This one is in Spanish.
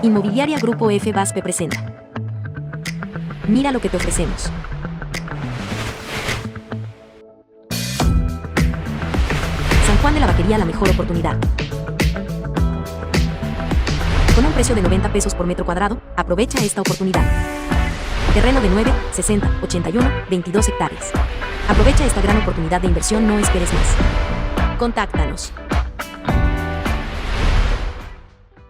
Inmobiliaria Grupo F. Baspe presenta. Mira lo que te ofrecemos. San Juan de la Vaquería, la mejor oportunidad. Con un precio de 90 pesos por metro cuadrado, aprovecha esta oportunidad. Terreno de 9, 60, 81, 22 hectáreas. Aprovecha esta gran oportunidad de inversión, no esperes más. Contáctanos.